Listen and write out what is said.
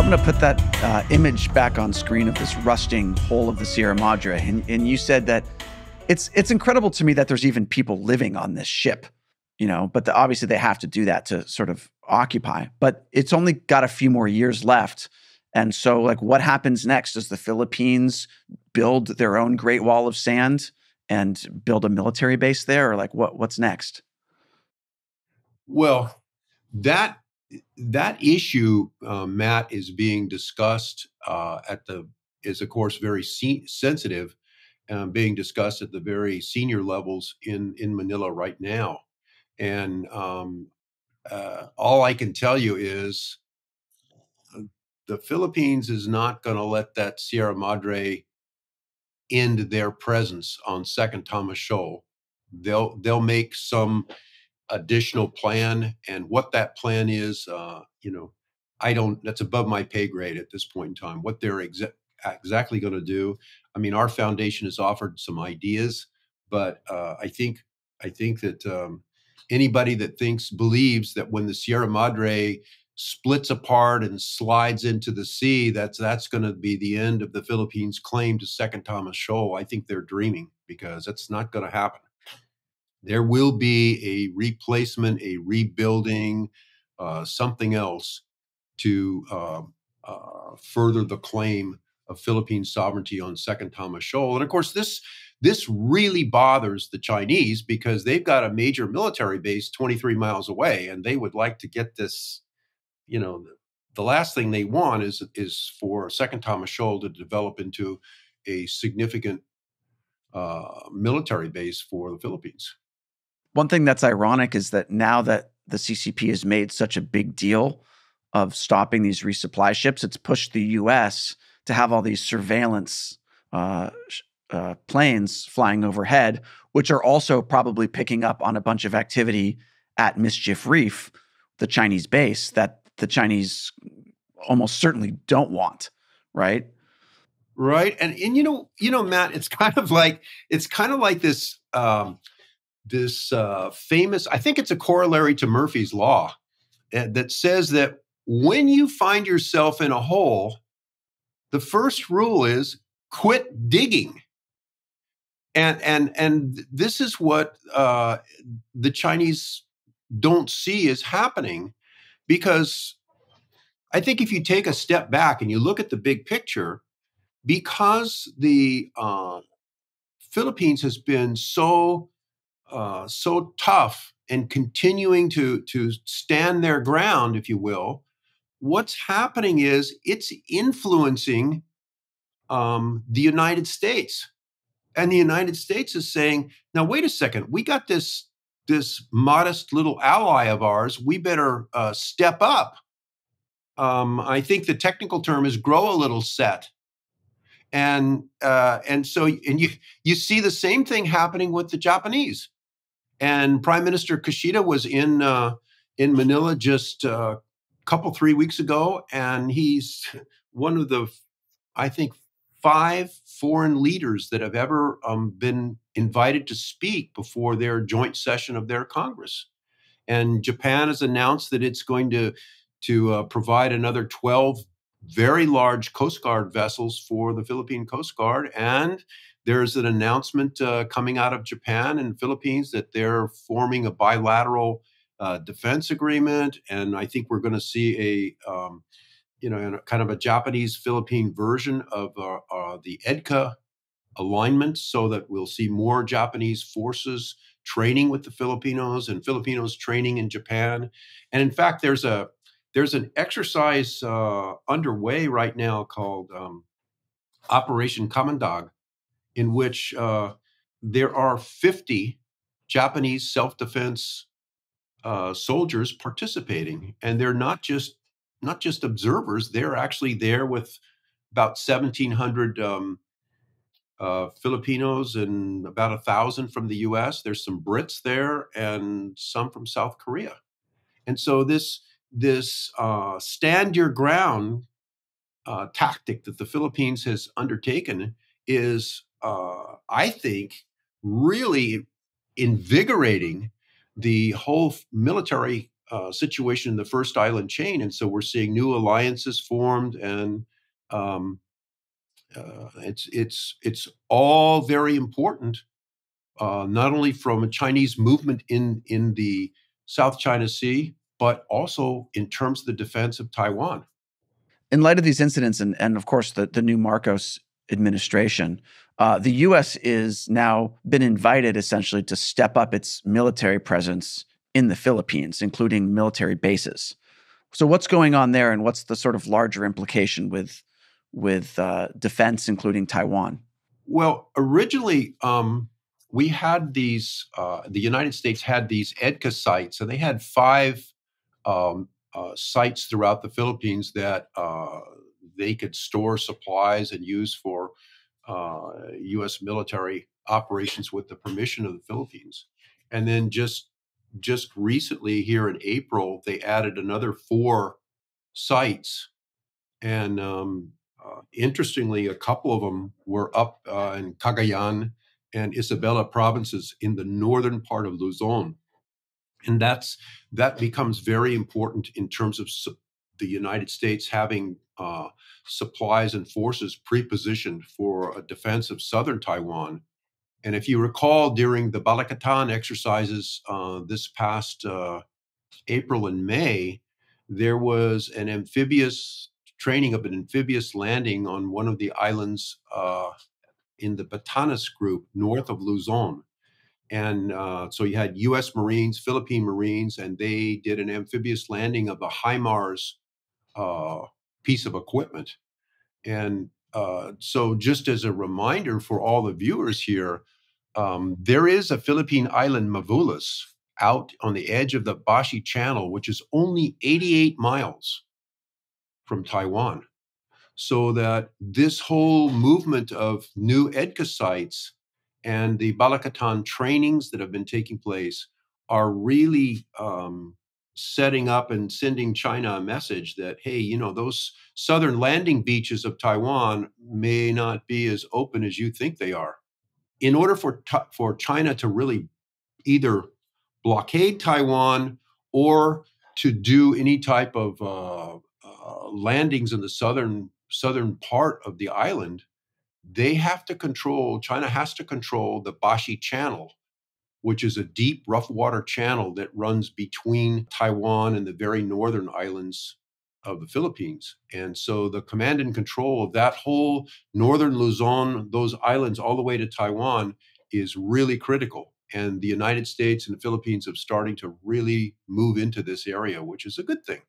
I'm going to put that image back on screen of this rusting hole of the Sierra Madre. And you said that it's incredible to me that there's even people living on this ship, but obviously they have to do that to sort of occupy. But it's only got a few more years left. And so, what happens next? Does the Philippines build their own Great Wall of Sand and build a military base there? Or what's next? Well, that issue, Matt, is being discussed is of course very sensitive, being discussed at the very senior levels in Manila right now. And all I can tell you is the Philippines is not going to let that Sierra Madre end their presence on Second Thomas Shoal. They'll make some additional plan, and what that plan is, that's above my pay grade at this point in time. What they're exactly going to do. I mean, our foundation has offered some ideas, but I think that anybody that believes that when the Sierra Madre splits apart and slides into the sea, that's going to be the end of the Philippines' claim to Second Thomas Shoal. I think they're dreaming, because that's not going to happen. There will be a replacement, a rebuilding, something else to further the claim of Philippine sovereignty on Second Thomas Shoal. And of course, this really bothers the Chinese, because they've got a major military base 23 miles away, and they would like to get this. The last thing they want is for Second Thomas Shoal to develop into a significant military base for the Philippines. One thing that's ironic is that now that the CCP has made such a big deal of stopping these resupply ships, it's pushed the U.S. to have all these surveillance planes flying overhead, which are also probably picking up on a bunch of activity at Mischief Reef, the Chinese base that the Chinese almost certainly don't want, right? Right, and Matt, it's kind of like this. This famous, I think it's a corollary to Murphy's Law, that says that when you find yourself in a hole, the first rule is quit digging. And this is what the Chinese don't see is happening, because I think if you take a step back and you look at the big picture, because the Philippines has been so tough and continuing to stand their ground, if you will, what's happening is it's influencing the United States. And the United States is saying, now, wait a second, we got this modest little ally of ours. We better step up. I think the technical term is grow a little set. And so you see the same thing happening with the Japanese. And Prime Minister Kishida was in Manila just a 3 weeks ago, and he's one of the, I think, 5 foreign leaders that have ever been invited to speak before their joint session of their Congress. And Japan has announced that it's going to provide another 12 very large Coast Guard vessels for the Philippine Coast Guard. And there's an announcement coming out of Japan and Philippines that they're forming a bilateral defense agreement. And I think we're going to see a kind of a Japanese-Philippine version of the EDCA alignment, so that we'll see more Japanese forces training with the Filipinos and Filipinos training in Japan. And in fact, there's an exercise underway right now called Operation Kamandag, in which there are 50 Japanese self-defense soldiers participating, and they're not just observers. They're actually there with about 1,700 Filipinos and about 1,000 from the U.S. There's some Brits there and some from South Korea, and so this stand your ground tactic that the Philippines has undertaken is, I think, really invigorating the whole military situation in the first island chain. And so we're seeing new alliances formed, and it's all very important, not only from a Chinese movement in the South China Sea, but also in terms of the defense of Taiwan. In light of these incidents and of course the new Marcos administration, the U.S. is now been invited essentially to step up its military presence in the Philippines, including military bases. So what's going on there, and what's the sort of larger implication with defense, including Taiwan? Well, originally, we had these. The United States had these EDCA sites, and they had five sites throughout the Philippines that they could store supplies and use for U.S. military operations with the permission of the Philippines. And then just recently, here in April, they added another four sites, and interestingly, a couple of them were up in Cagayan and Isabela provinces in the northern part of Luzon. And that becomes very important in terms of the United States having supplies and forces pre-positioned for a defense of southern Taiwan. And if you recall, during the Balikatan exercises this past April and May, there was an amphibious training of an amphibious landing on one of the islands in the Batanes group north of Luzon. And so you had U.S. Marines, Philippine Marines, and they did an amphibious landing of the HIMARS piece of equipment. And so just as a reminder for all the viewers here, there is a Philippine island, Mavulas, out on the edge of the Bashi Channel, which is only 88 miles from Taiwan. So that this whole movement of new EDCA sites and the Balikatan trainings that have been taking place are really setting up and sending China a message that, hey, those southern landing beaches of Taiwan may not be as open as you think they are. In order for China to really either blockade Taiwan or to do any type of landings in the southern part of the island, China has to control the Bashi Channel, which is a deep, rough water channel that runs between Taiwan and the very northern islands of the Philippines. And so the command and control of that whole northern Luzon, those islands all the way to Taiwan, is really critical. And the United States and the Philippines are starting to really move into this area, which is a good thing.